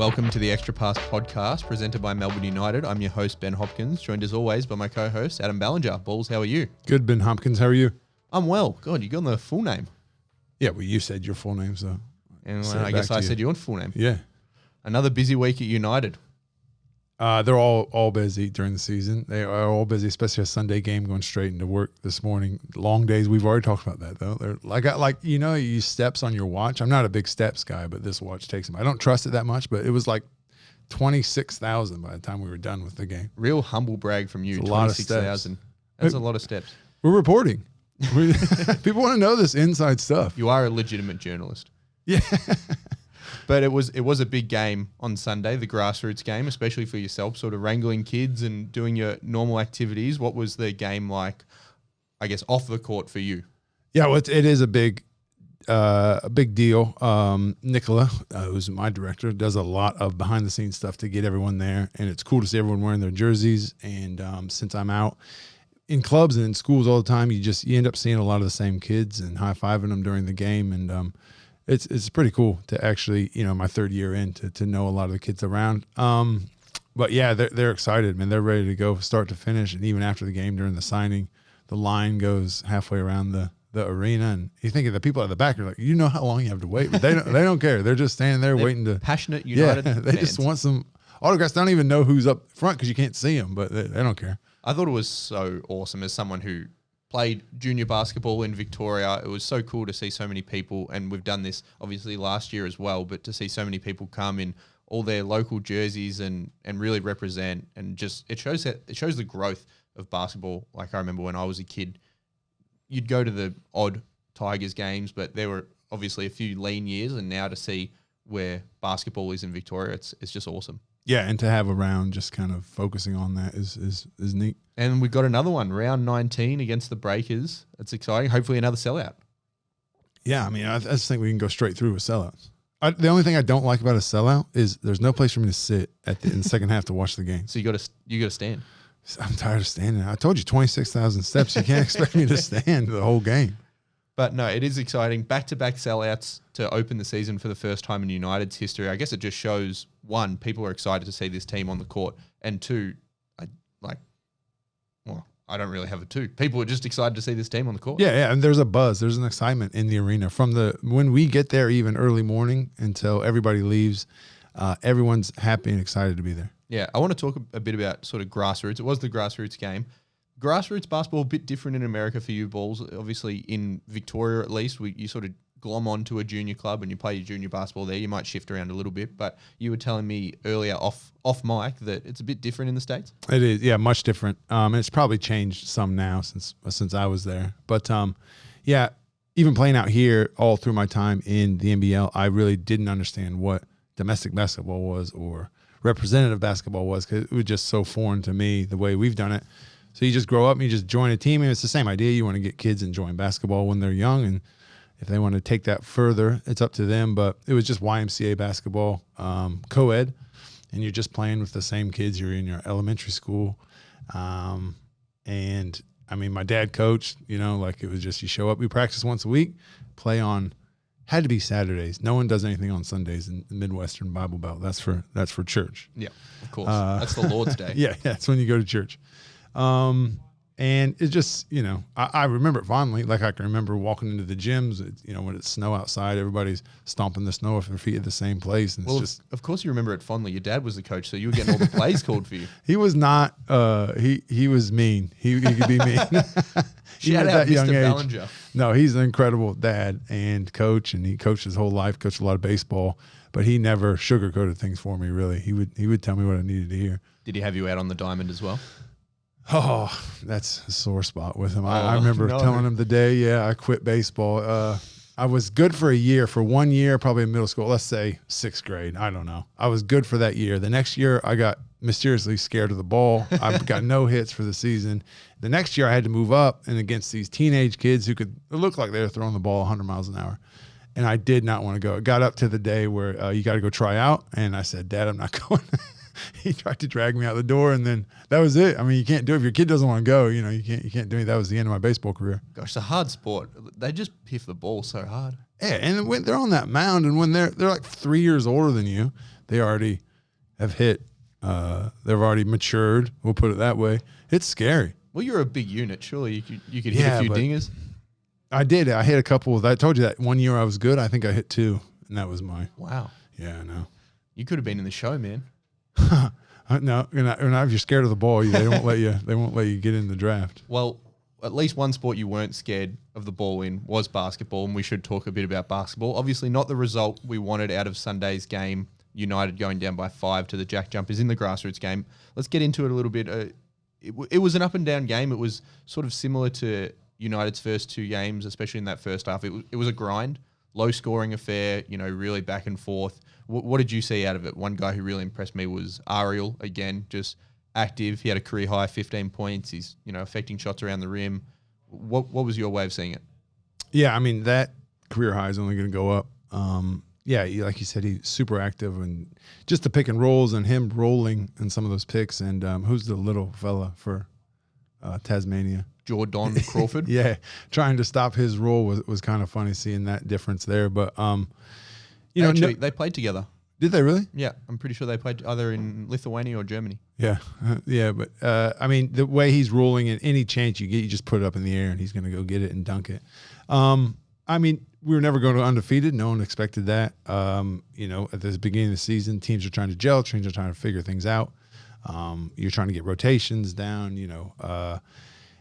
Welcome to the Extra Pass podcast presented by Melbourne United. I'm your host, Ben Hopkins, joined as always by my co-host, Adam Ballinger. Balls, how are you? Good, Ben Hopkins. How are you? I'm well. God, you got the full name. Yeah, well, you said your full name, so. And I guess I said your full name. Yeah. Another busy week at United. They're all busy during the season. They are all busy, especially a Sunday game going straight into work this morning. Long days. We've already talked about that, though. They're you use steps on your watch. I'm not a big steps guy, but this watch takes them. I don't trust it that much, but it was like 26,000 by the time we were done with the game. Real humble brag from you. It's a lot of steps. 26,000. That's a lot of steps. We're reporting. People want to know this inside stuff. You are a legitimate journalist. Yeah. But it was a big game on Sunday, the grassroots game, especially for yourself, sort of wrangling kids and doing your normal activities. What was the game like, I guess, off the court for you? Yeah, well, it is a big deal. Nicola, who's my director, does a lot of behind-the-scenes stuff to get everyone there, and it's cool to see everyone wearing their jerseys. And since I'm out in clubs and in schools all the time, you end up seeing a lot of the same kids and high-fiving them during the game, and it's pretty cool to actually, my third year in to know a lot of the kids around. But yeah, they're excited, man. They're ready to go start to finish. And even after the game during the signing, the line goes halfway around the arena. And you think of the people at the back are like, you know how long you have to wait, but they don't care. They're just standing there waiting to passionate United. Yeah, they just want some autographs. They don't even know who's up front because you can't see them, but they don't care. I thought it was so awesome as someone who played junior basketball in Victoria. It was so cool to see so many people, and we've done this obviously last year as well, but to see so many people come in all their local jerseys and really represent, and just it shows the growth of basketball. Like I remember when I was a kid, you'd go to the odd Tigers games, but there were obviously a few lean years, and now to see where basketball is in Victoria, it's just awesome. Yeah, and to have a round just kind of focusing on that is neat. And we got another one, round 19 against the Breakers. It's exciting. Hopefully another sellout. Yeah, I mean, I just think we can go straight through with sellouts. The only thing I don't like about a sellout is there's no place for me to sit in the second half to watch the game. So you got to stand. I'm tired of standing. I told you 26,000 steps. You can't expect me to stand the whole game. But no, it is exciting. Back-to-back sellouts to open the season for the first time in United's history. I guess it just shows, one, people are excited to see this team on the court, and two, I don't really have a two. People are just excited to see this team on the court. Yeah, and there's a buzz. There's an excitement in the arena from when we get there, even early morning until everybody leaves. Everyone's happy and excited to be there. Yeah, I want to talk a bit about sort of grassroots. It was the grassroots game. Grassroots basketball a bit different in America for you, Balls. Obviously, in Victoria at least, you sort of glom onto a junior club and you play your junior basketball there. You might shift around a little bit, but you were telling me earlier off mic that it's a bit different in the States. It is, yeah, much different. And it's probably changed some now since I was there. But yeah, even playing out here all through my time in the NBL, I really didn't understand what domestic basketball was or representative basketball was, because it was just so foreign to me the way we've done it. So you just grow up and you just join a team, and it's the same idea. You want to get kids enjoying basketball when they're young, and if they want to take that further, it's up to them. But it was just YMCA basketball, co-ed, and you're just playing with the same kids you're in your elementary school. And, I mean, my dad coached, it was just you show up, we practice once a week, had to be Saturdays. No one does anything on Sundays in the Midwestern Bible Belt. That's for church. Yeah, of course. That's the Lord's Day. Yeah, that's when you go to church. And it just, I remember it fondly. Like I can remember walking into the gyms, when it's snow outside, everybody's stomping the snow off their feet at the same place. And it's of course you remember it fondly. Your dad was the coach, so you were getting all the plays called for you. He was not, he was mean. He could be mean. Shout out Mr. Ballinger. No, he's an incredible dad and coach, and he coached his whole life, coached a lot of baseball, but he never sugarcoated things for me, really. He would tell me what I needed to hear. Did he have you out on the diamond as well? Oh, that's a sore spot with him. I remember telling him the day, I quit baseball. I was good for a year, for 1 year, probably in middle school, let's say 6th grade. I don't know. I was good for that year. The next year, I got mysteriously scared of the ball. I got no hits for the season. The next year, I had to move up and against these teenage kids who could look like they were throwing the ball 100 miles an hour. And I did not want to go. It got up to the day where you got to go try out. And I said, Dad, I'm not going. He tried to drag me out the door, and then that was it. I mean, you can't do it if your kid doesn't want to go. You can't do it. That was the end of my baseball career. Gosh, it's a hard sport. They just piff the ball so hard. Yeah, and when they're on that mound, and when they're like 3 years older than you, They already have hit. They've already matured. We'll put it that way. It's scary. Well, you're a big unit. Surely you could hit a few dingers. I did. I hit a couple. I told you that one year I was good. I think I hit 2, and that was my. Wow. Yeah, I know. You could have been in the show, man. No, you're not, if you're scared of the ball, they won't let you. They won't let you get in the draft. Well, at least one sport you weren't scared of the ball in was basketball, and we should talk a bit about basketball. Obviously, not the result we wanted out of Sunday's game. United going down by 5 to the JackJumpers in the Grassroots game. Let's get into it a little bit. It was an up and down game. It was sort of similar to United's first 2 games, especially in that first half. It was a grind, low scoring affair, really back and forth. What did you see out of it? One guy who really impressed me was Ariel, again, just active. He had a career high 15 points. He's, affecting shots around the rim. What was your way of seeing it? Yeah, I mean, that career high is only going to go up. Yeah, like you said, he's super active, and just the pick and rolls and him rolling in some of those picks. And who's the little fella for Tasmania? Jordan Crawford. Yeah, trying to stop his roll was kind of funny seeing that difference there. But actually, they played together. Did they really? Yeah, I'm pretty sure they played either in Lithuania or Germany. Yeah, yeah. But I mean, the way he's rolling, and any chance you get, you just put it up in the air, and he's going to go get it and dunk it. I mean, we were never going to undefeated. No one expected that. At the beginning of the season, teams are trying to gel, teams are trying to figure things out. You're trying to get rotations down,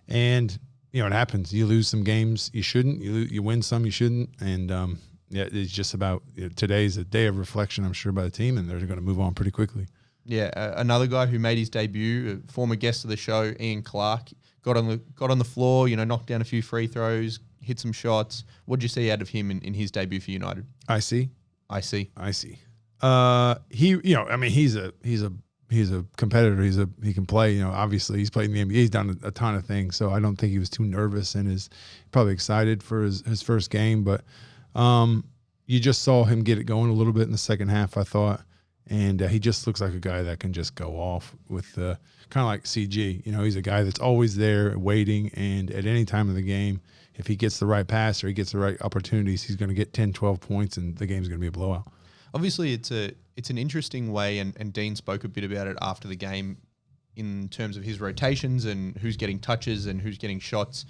and it happens. You lose some games you shouldn't. You win some you shouldn't. And it's just about today's a day of reflection, I'm sure, by the team, and they're going to move on pretty quickly. Yeah, another guy who made his debut, a former guest of the show, Ian Clark, got on the floor, knocked down a few free throws, hit some shots. What did you see out of him in his debut for United? I see. He's a competitor. He can play. Obviously he's played in the NBA. He's done a ton of things. So I don't think he was too nervous and is probably excited for his first game. But you just saw him get it going a little bit in the second half, I thought. And he just looks like a guy that can just go off with kind of like CG. He's a guy that's always there waiting, and at any time of the game, if he gets the right pass or he gets the right opportunities, he's going to get 10, 12 points, and the game's going to be a blowout. Obviously, it's an interesting way, and Dean spoke a bit about it after the game in terms of his rotations and who's getting touches and who's getting shots.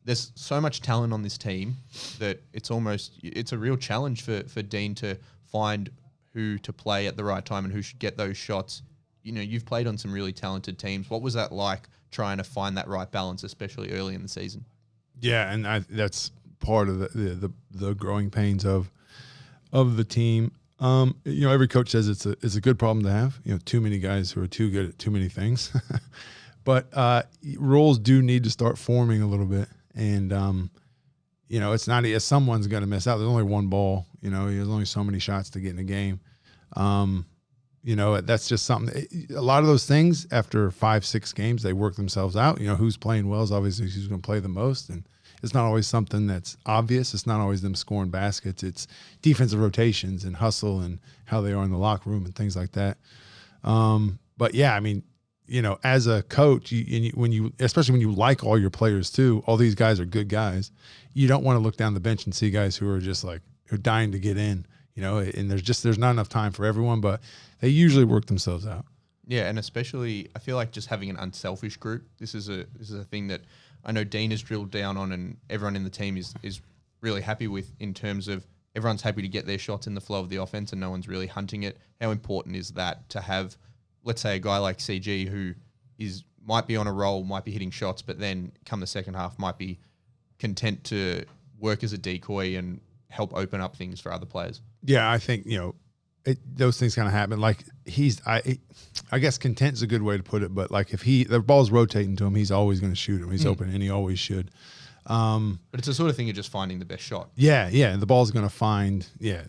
There's so much talent on this team that it's a real challenge for Dean to find who to play at the right time and who should get those shots. You've played on some really talented teams. What was that like trying to find that right balance, especially early in the season? Yeah, and that's part of the growing pains of the team. Every coach says it's a good problem to have. Too many guys who are too good at too many things. But roles do need to start forming a little bit, and it's not someone's going to miss out. There's only one ball. There's only so many shots to get in a game. That's just something. A lot of those things after 5-6 games, they work themselves out. Who's playing well is obviously who's going to play the most, and it's not always something that's obvious. It's not always them scoring baskets. It's defensive rotations and hustle and how they are in the locker room and things like that. But yeah, I mean, as a coach, especially when you like all your players too, all these guys are good guys. You don't want to look down the bench and see guys who are just like who are dying to get in. And there's not enough time for everyone, but they usually work themselves out. Yeah, and especially I feel like just having an unselfish group. This is a thing that I know Dean has drilled down on, and everyone in the team is really happy with, in terms of everyone's happy to get their shots in the flow of the offense and no one's really hunting it. How important is that to have, let's say, a guy like CG who might be on a roll, might be hitting shots, but then come the second half might be content to work as a decoy and help open up things for other players? Yeah, I think, those things kind of happen. Like I guess content is a good way to put it, but like if the ball's rotating to him, he's always going to shoot him. He's open, and he always should. But it's the sort of thing of just finding the best shot. Yeah. The ball's going to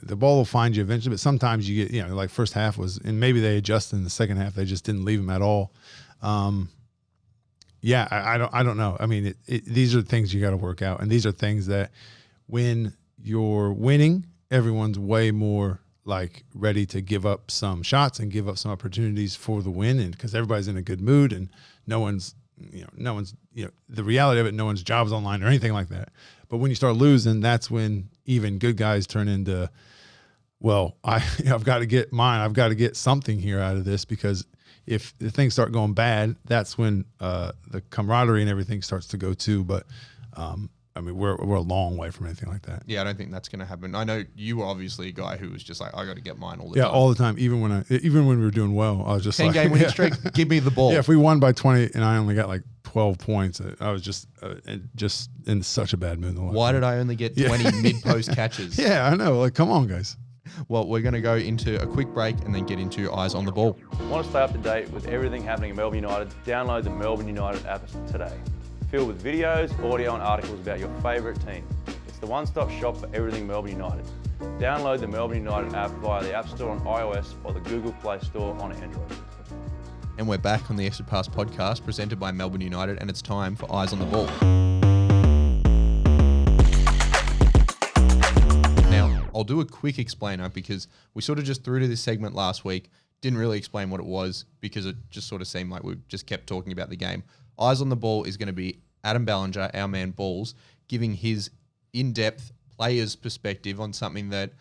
the ball will find you eventually, but sometimes you get, like first half was, and maybe they adjusted in the second half. They just didn't leave him at all. I don't know. I mean, these are things you got to work out, and these are things that when you're winning, everyone's way more like ready to give up some shots and give up some opportunities for the win, and because everybody's in a good mood and no one's the reality of it, no one's job's online or anything like that. But when you start losing, that's when even good guys turn into well, I've got to get mine. I've got to get something here out of this, because if the things start going bad, that's when the camaraderie and everything starts to go too. But I mean, we're a long way from anything like that. Yeah, I don't think that's going to happen. I know you were obviously a guy who was just like, I got to get mine all the time. Yeah, all the time. Even when we were doing well, I was just 10-game winning streak, give me the ball. Yeah, if we won by 20 and I only got like 12 points, I was just in such a bad mood. Why did I only get 20 mid-post catches? Yeah, I know. Like, come on, guys. Well, we're going to go into a quick break and then get into Eyes on the Ball. Want to stay up to date with everything happening at Melbourne United? Download the Melbourne United app today. Filled with videos, audio and articles about your favourite team. It's the one-stop shop for everything Melbourne United. Download the Melbourne United app via the App Store on iOS or the Google Play Store on Android. And we're back on the Extra Pass podcast presented by Melbourne United, and it's time for Eyes on the Ball. Now, I'll do a quick explainer because we sort of just threw to this segment last week, didn't really explain what it was because it just sort of seemed like we just kept talking about the game. Eyes on the Ball is going to be Adam Ballinger, our man Balls, giving his in-depth player's perspective on something that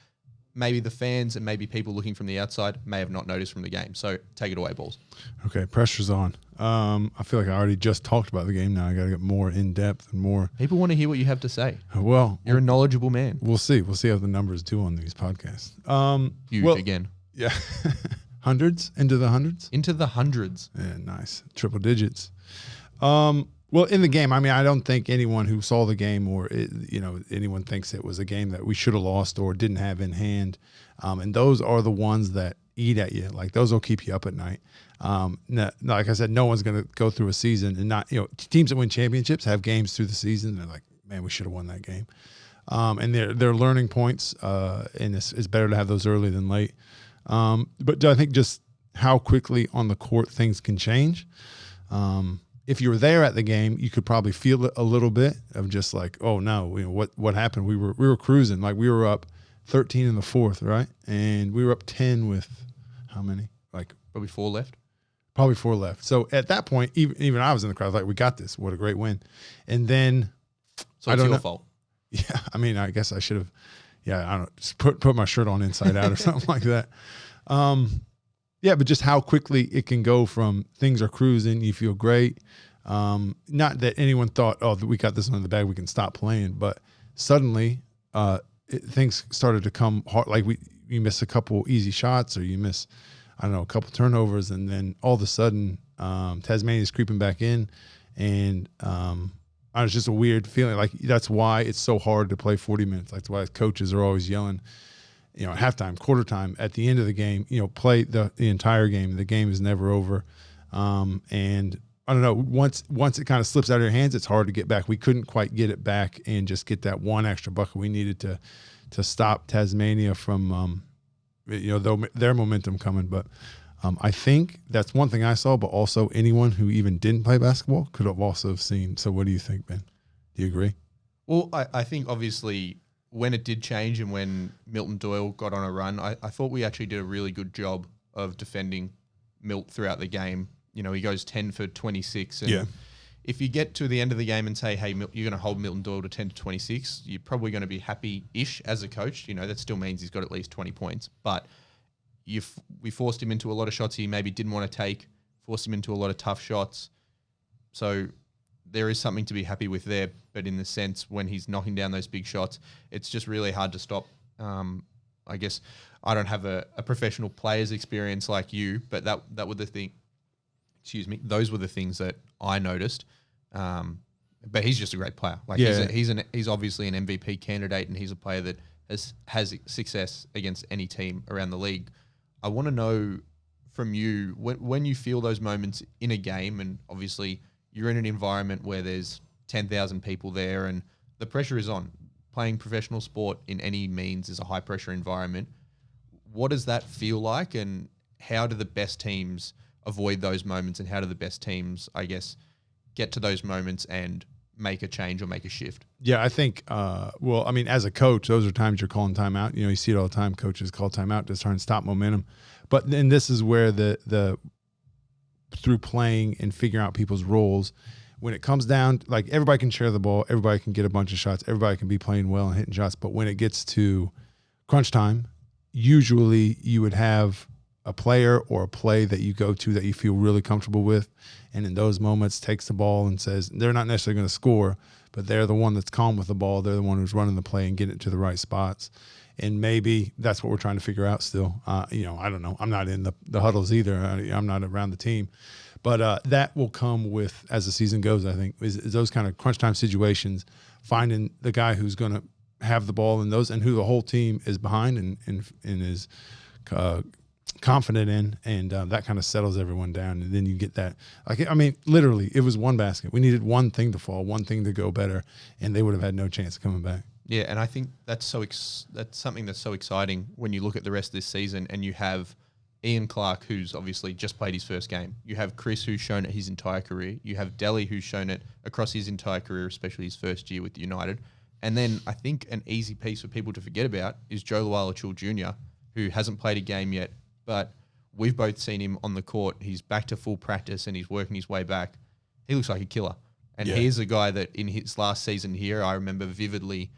maybe the fans and maybe people looking from the outside may have not noticed from the game. So take it away, Balls. Okay, pressure's on. I feel like I already just talked about the game. Now I got to get more in-depth and more. People want to hear what you have to say. Well, you're a knowledgeable man. We'll see. We'll see how the numbers do on these podcasts. Huge again. Yeah. Hundreds? Into the hundreds? Into the hundreds. Yeah, nice. Triple digits. Well, in the game, I mean, I don't think anyone who saw the game or, anyone thinks it was a game that we should have lost or didn't have in hand. And those are the ones that eat at you. Like, those will keep you up at night. Like I said, no one's going to go through a season and not, teams that win championships have games through the season. They're like, man, we should have won that game. And they're learning points, and it's better to have those early than late. But I think just how quickly on the court things can change. If you were there at the game, you could probably feel it a little bit of just like, oh no, what happened? We were cruising, like we were up 13 in the fourth, right? And we were up 10 with how many? Like probably 4 left. Probably 4 left. So at that point, even I was in the crowd, I was like, we got this. What a great win. And then so it's your fault. Yeah, I mean, I guess I should have. Yeah, I don't know, just put my shirt on inside out or something like that. Yeah, but just how quickly it can go from things are cruising, you feel great. Not that anyone thought, oh, we got this one in the bag, we can stop playing. But suddenly things started to come hard. Like you miss a couple easy shots or you miss, I don't know, a couple turnovers. And then all of a sudden Tasmania's creeping back in. And it's just a weird feeling. Like that's why it's so hard to play 40 minutes. Like that's why coaches are always yelling, at halftime, quarter time, at the end of the game, play the entire game. The game is never over. And I don't know, once it kind of slips out of your hands, it's hard to get back. We couldn't quite get it back and just get that one extra bucket we needed to stop Tasmania from, their momentum coming. But I think that's one thing I saw, but also anyone who even didn't play basketball could have also seen. So what do you think, Ben? Do you agree? Well, I think obviously when it did change and when Milton Doyle got on a run, I thought we actually did a really good job of defending Milt throughout the game. He goes 10 for 26. And if you get to the end of the game and say, hey, you're going to hold Milton Doyle to 10 to 26, you're probably going to be happy-ish as a coach. That still means he's got at least 20 points. But we forced him into a lot of shots he maybe didn't want to take, forced him into a lot of tough shots. So there is something to be happy with there, but in the sense when he's knocking down those big shots, it's just really hard to stop. I guess I don't have a professional player's experience like you, but that were the thing. Excuse me. Those were the things that I noticed. But he's just a great player. Like he's obviously an MVP candidate, and he's a player that has success against any team around the league. I want to know from you when you feel those moments in a game, and obviously you're in an environment where there's 10,000 people there and the pressure is on. Playing professional sport in any means is a high pressure environment. What does that feel like, and how do the best teams avoid those moments, and how do the best teams, I guess, get to those moments and make a change or make a shift? Yeah, I think, as a coach, those are times you're calling timeout. You see it all the time. Coaches call timeout to try and stop momentum. But then this is where the through playing and figuring out people's roles, when it comes down, like everybody can share the ball, everybody can get a bunch of shots, everybody can be playing well and hitting shots. But when it gets to crunch time, usually you would have a player or a play that you go to that you feel really comfortable with, and in those moments takes the ball and says they're not necessarily going to score, but they're the one that's calm with the ball. They're the one who's running the play and getting it to the right spots. And maybe that's what we're trying to figure out still. You know, I don't know. I'm not in the huddles either. I'm not around the team. But that will come with, as the season goes, I think, is those kind of crunch time situations, finding the guy who's going to have the ball in those and who the whole team is behind and is confident in, and that kind of settles everyone down. And then you get that. Like, I mean, literally, it was one basket. We needed one thing to fall, one thing to go better, and they would have had no chance of coming back. Yeah, and I think that's something that's so exciting when you look at the rest of this season and you have Ian Clark, who's obviously just played his first game. You have Chris, who's shown it his entire career. You have Delhi, who's shown it across his entire career, especially his first year with United. And then I think an easy piece for people to forget about is Joe Luala-Chul Jr., who hasn't played a game yet, but we've both seen him on the court. He's back to full practice and he's working his way back. He looks like a killer. And he's a guy that in his last season here, I remember vividly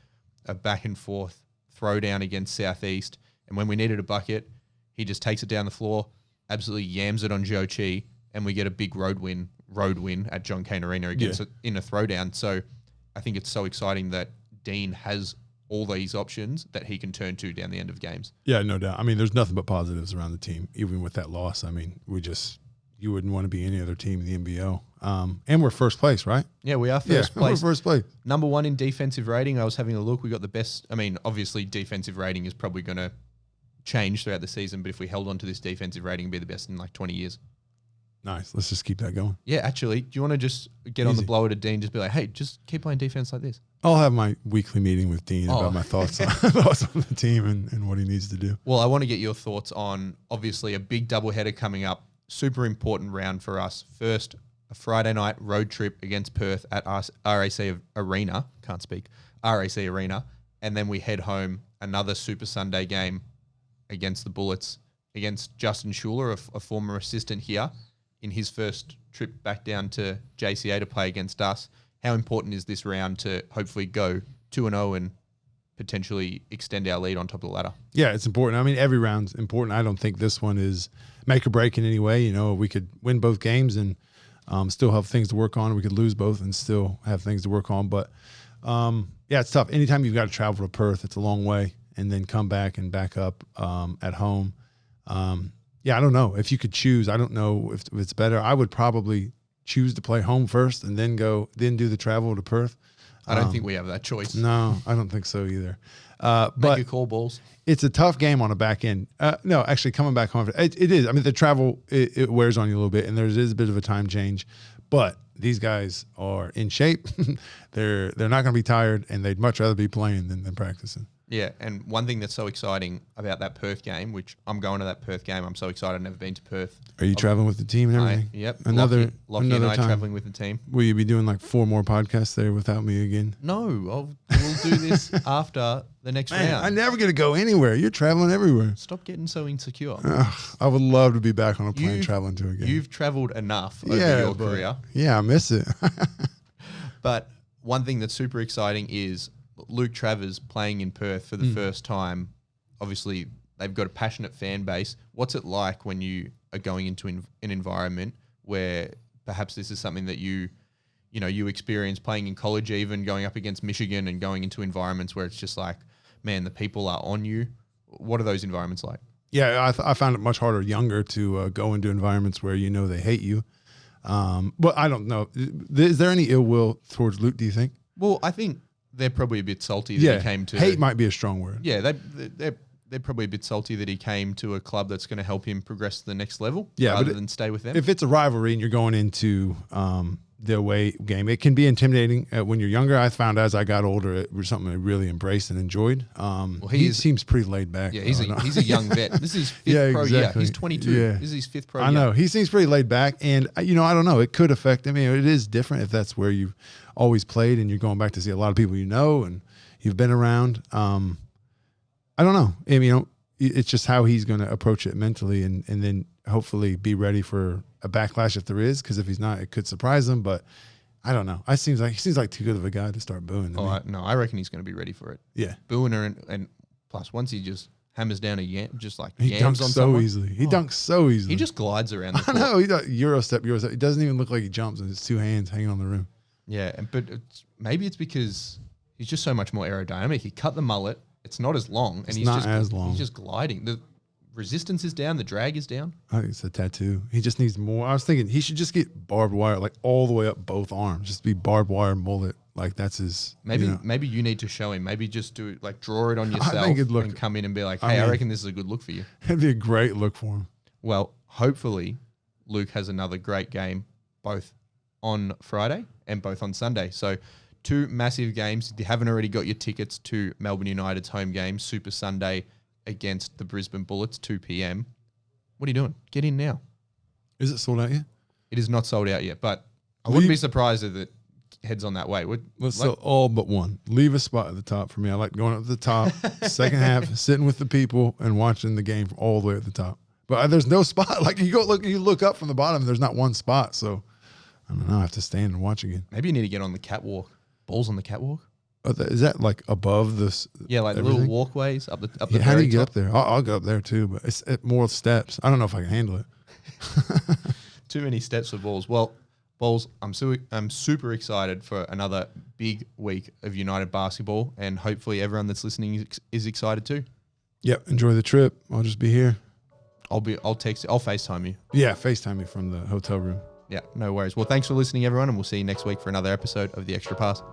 a back and forth throwdown against Southeast. And when we needed a bucket, he just takes it down the floor, absolutely yams it on Joe Chi, and we get a big road win at John Cain Arena against in a throwdown. So I think it's so exciting that Dean has all these options that he can turn to down the end of games. Yeah, no doubt. I mean, there's nothing but positives around the team, even with that loss. I mean, you wouldn't want to be any other team in the NBL. And we're first place, right? Yeah, we are first place. We're first place. Number one in defensive rating. I was having a look. We got the best. I mean, obviously, defensive rating is probably going to change throughout the season, but if we held on to this defensive rating, it'd be the best in like 20 years. Nice. Let's just keep that going. Yeah, actually, do you want to just get on the blower to Dean? Just be like, hey, just keep playing defense like this. I'll have my weekly meeting with Dean about my thoughts on the team and what he needs to do. Well, I want to get your thoughts on, obviously, a big doubleheader coming up. Super important round for us. First, a Friday night road trip against Perth at RAC Arena. Can't speak. RAC Arena. And then we head home, another Super Sunday game against the Bullets, against Justin Schuler, a former assistant here, in his first trip back down to JCA to play against us. How important is this round to hopefully go 2-0 and potentially extend our lead on top of the ladder? Yeah, it's important. I mean, every round's important. I don't think this one is make or break in any way. You know, we could win both games and still have things to work on. We could lose both and still have things to work on. But, yeah, it's tough. Anytime you've got to travel to Perth, it's a long way, and then come back and back up at home. Yeah, I don't know. If you could choose, I don't know if it's better. I would probably choose to play home first and then do the travel to Perth. I don't think we have that choice. No, I don't think so either. Make But your call, balls. it's a tough game on a back end. No, actually coming back home, it is. I mean, the travel, it wears on you a little bit, and there is a bit of a time change. But these guys are in shape. They're not going to be tired, and they'd much rather be playing than practicing. Yeah, and one thing that's so exciting about that Perth game, which I'm going to that Perth game, I'm so excited. I've never been to Perth. Are you traveling with the team and everything? Yep. Another Lockie and I time. traveling with the team. Will you be doing like 4 more podcasts there without me again? No, we'll do this after the next round. I'm never going to go anywhere. You're traveling everywhere. Stop getting so insecure. I would love to be back on a plane traveling to a game. You've traveled enough over your career. Yeah, I miss it. But one thing that's super exciting is Luke Travers playing in Perth for the first time. Obviously, they've got a passionate fan base. What's it like when you are going into an environment where perhaps this is something that you experience playing in college, even going up against Michigan and going into environments where it's just like, man, the people are on you. What are those environments like? Yeah, I found it much harder younger to go into environments where you know they hate you. But I don't know. Is there any ill will towards Luke, do you think? Well, I think they're probably a bit salty that he came to... Hate might be a strong word. Yeah, they're probably a bit salty that he came to a club that's going to help him progress to the next level rather than stay with them. If it's a rivalry and you're going into the away game, it can be intimidating when you're younger. I found as I got older, it was something I really embraced and enjoyed. He seems pretty laid back. Yeah, he's a young vet. This is his 5th pro year. He's 22. Yeah. This is his 5th pro year. I know. He seems pretty laid back. And, I don't know. It could affect him. It is different if that's where you've always played and you're going back to see a lot of people and you've been around. I don't know. It's just how he's going to approach it mentally and then hopefully be ready for a backlash if there is, because if he's not, it could surprise him. But I don't know. He seems like too good of a guy to start booing. I reckon he's going to be ready for it. Yeah. Booing her and plus once he just hammers down a just like he yams dunks on so someone. easily. He dunks so easily. He just glides around the I court. know. He does Euro step. It doesn't even look like he jumps, and it's two hands hanging on the rim. Yeah, but maybe it's because he's just so much more aerodynamic. He cut the mullet. It's not as long, and It's not as long. He's just gliding. The resistance is down. The drag is down. I think it's a tattoo. He just needs more. I was thinking he should just get barbed wire, like all the way up both arms. Just be barbed wire mullet. Like that's his. Maybe you need to show him. Maybe just do like draw it on yourself and come in and be like, hey, I reckon this is a good look for you. It'd be a great look for him. Well, hopefully Luke has another great game both on Friday and both on Sunday. So 2 massive games. If you haven't already got your tickets to Melbourne United's home game, Super Sunday against the Brisbane Bullets, 2 p.m. What are you doing? Get in now. Is it sold out yet? It is not sold out yet, but I wouldn't be surprised if it heads on that way. Let's sell all but one. Leave a spot at the top for me. I like going up to the top, second half, sitting with the people and watching the game all the way at the top. But there's no spot. Like you look up from the bottom, there's not one spot. So I don't know. I have to stand and watch again. Maybe you need to get on the catwalk. Balls on the catwalk. Is that like above this? Yeah, like everything? little walkways up the Yeah, how do you get up there? I'll go up there too, but it's more steps. I don't know if I can handle it. Too many steps for Balls. Well, Balls, I'm super excited for another big week of United basketball, and hopefully everyone that's listening is excited too. Yep, enjoy the trip. I'll just be here. I'll text you. I'll FaceTime you. Yeah, FaceTime me from the hotel room. Yeah, no worries. Well, thanks for listening, everyone, and we'll see you next week for another episode of The Extra Pass.